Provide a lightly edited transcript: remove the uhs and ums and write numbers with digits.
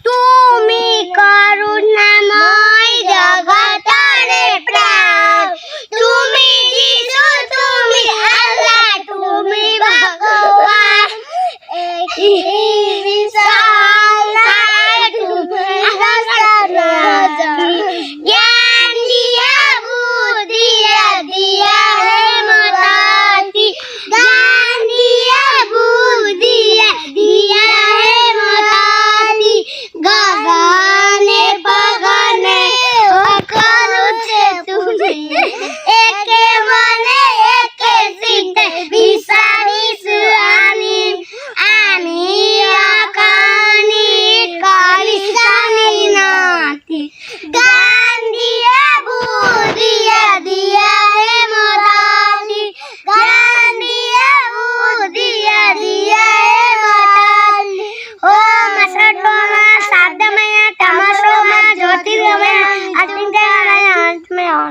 তুমি করুণাময় জগতের প্রাণ, তুমি যিশু, তুমি আল্লাহ, তুমি ভগবান। জ্ঞান দিয়া বুদ্ধি দিয়া হে মতাতি, জ্ঞান দিয়া বুদ্ধি দিয়া হে মতাতি, গগনে পগনে ও করুছে তুমি, একে মনে একে চিন্তে বিচাৰিছো আনি, আনি অকানি কৰিছানি নাতি, জ্ঞান দিয়া বুদ্ধি দিয়া হে মতাতি, জ্ঞান দিয়া বুদ্ধি দিয়া হে মতাতি। ওম সর্বমা সাধ্যময়া তমসোমা জ্যোতির্গময়া অচিন্ত্যময়া।